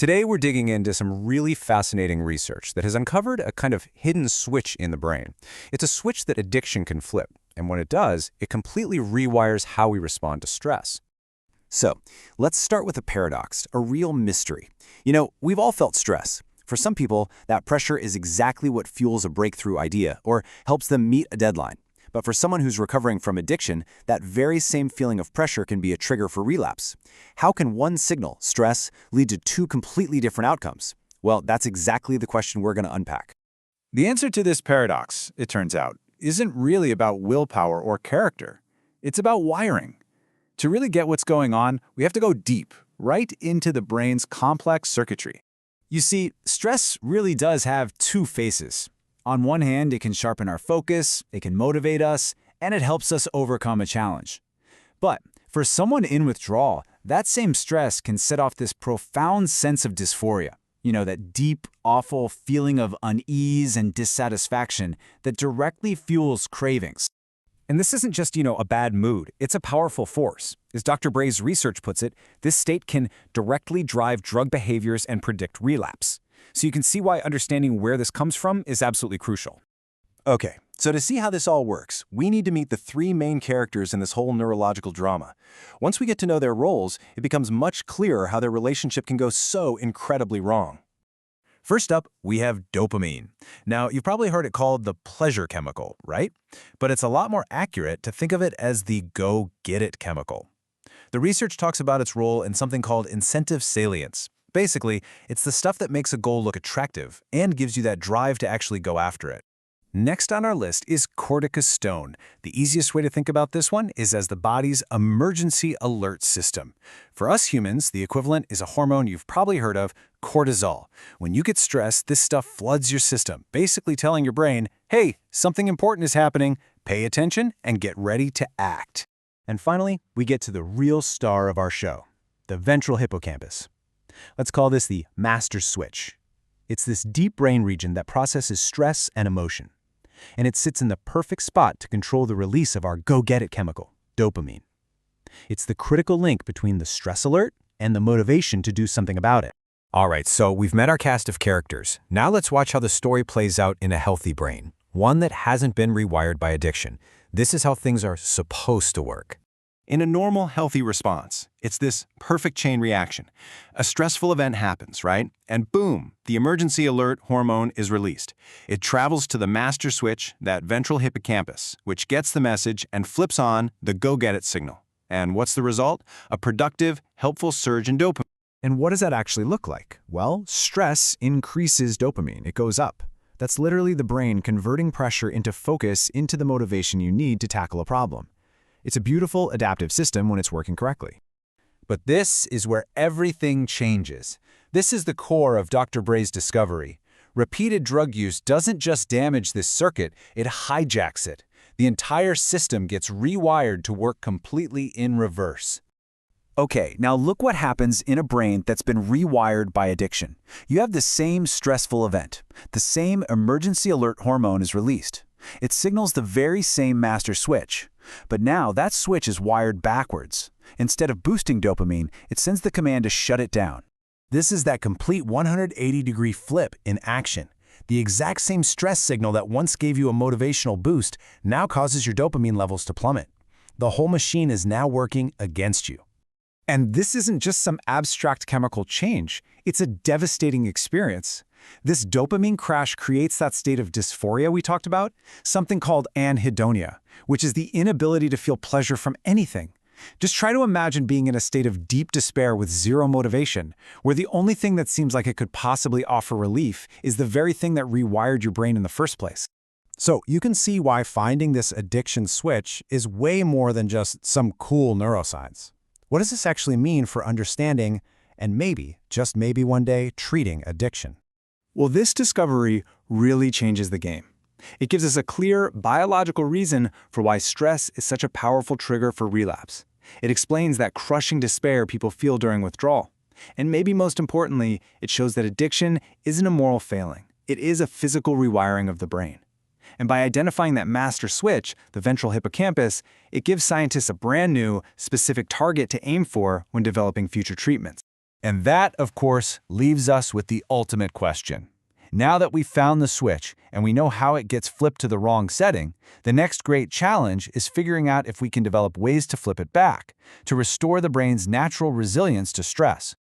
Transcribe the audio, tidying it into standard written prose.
Today, we're digging into some really fascinating research that has uncovered a kind of hidden switch in the brain. It's a switch that addiction can flip, and when it does, it completely rewires how we respond to stress. So, let's start with a paradox, a real mystery. We've all felt stress. For some people, that pressure is exactly what fuels a breakthrough idea or helps them meet a deadline. But for someone who's recovering from addiction, that very same feeling of pressure can be a trigger for relapse. How can one signal, stress, lead to two completely different outcomes? Well, that's exactly the question we're going to unpack. The answer to this paradox, it turns out, isn't really about willpower or character. It's about wiring. To really get what's going on, we have to go deep, right into the brain's complex circuitry. You see, stress really does have two faces. On one hand, it can sharpen our focus, it can motivate us, and it helps us overcome a challenge. But for someone in withdrawal, that same stress can set off this profound sense of dysphoria. That deep, awful feeling of unease and dissatisfaction that directly fuels cravings. And this isn't just, a bad mood. It's a powerful force. As Dr. Bray's research puts it, this state can directly drive drug behaviors and predict relapse. So you can see why understanding where this comes from is absolutely crucial. Okay, so to see how this all works, we need to meet the three main characters in this whole neurological drama. Once we get to know their roles, it becomes much clearer how their relationship can go so incredibly wrong. First up, we have dopamine. Now, you've probably heard it called the pleasure chemical, right? But it's a lot more accurate to think of it as the go-get-it chemical. The research talks about its role in something called incentive salience. Basically, it's the stuff that makes a goal look attractive and gives you that drive to actually go after it. Next on our list is corticostone. The easiest way to think about this one is as the body's emergency alert system. For us humans, the equivalent is a hormone you've probably heard of, cortisol. When you get stressed, this stuff floods your system, basically telling your brain, hey, something important is happening, pay attention, and get ready to act. And finally, we get to the real star of our show, the ventral hippocampus. Let's call this the master switch. It's this deep brain region that processes stress and emotion. And it sits in the perfect spot to control the release of our go-get-it chemical, dopamine. It's the critical link between the stress alert and the motivation to do something about it. All right, so we've met our cast of characters. Now let's watch how the story plays out in a healthy brain, one that hasn't been rewired by addiction. This is how things are supposed to work. In a normal, healthy response, it's this perfect chain reaction. A stressful event happens, right? And boom, the emergency alert hormone is released. It travels to the master switch, that ventral hippocampus, which gets the message and flips on the go-get-it signal. And what's the result? A productive, helpful surge in dopamine. And what does that actually look like? Well, stress increases dopamine. It goes up. That's literally the brain converting pressure into focus into the motivation you need to tackle a problem. It's a beautiful, adaptive system when it's working correctly. But this is where everything changes. This is the core of Dr. Bray's discovery. Repeated drug use doesn't just damage this circuit, it hijacks it. The entire system gets rewired to work completely in reverse. Okay, now look what happens in a brain that's been rewired by addiction. You have the same stressful event. The same emergency alert hormone is released. It signals the very same master switch. But now that switch is wired backwards. Instead of boosting dopamine, it sends the command to shut it down. This is that complete 180-degree flip in action. The exact same stress signal that once gave you a motivational boost now causes your dopamine levels to plummet. The whole machine is now working against you. And this isn't just some abstract chemical change. It's a devastating experience. This dopamine crash creates that state of dysphoria we talked about, something called anhedonia, which is the inability to feel pleasure from anything. Just try to imagine being in a state of deep despair with zero motivation, where the only thing that seems like it could possibly offer relief is the very thing that rewired your brain in the first place. So you can see why finding this addiction switch is way more than just some cool neuroscience. What does this actually mean for understanding and maybe, just maybe one day, treating addiction? Well, this discovery really changes the game. It gives us a clear biological reason for why stress is such a powerful trigger for relapse. It explains that crushing despair people feel during withdrawal. And maybe most importantly, it shows that addiction isn't a moral failing. It is a physical rewiring of the brain. And by identifying that master switch, the ventral hippocampus, it gives scientists a brand new, specific target to aim for when developing future treatments. And that, of course, leaves us with the ultimate question. Now that we've found the switch and we know how it gets flipped to the wrong setting, the next great challenge is figuring out if we can develop ways to flip it back, to restore the brain's natural resilience to stress.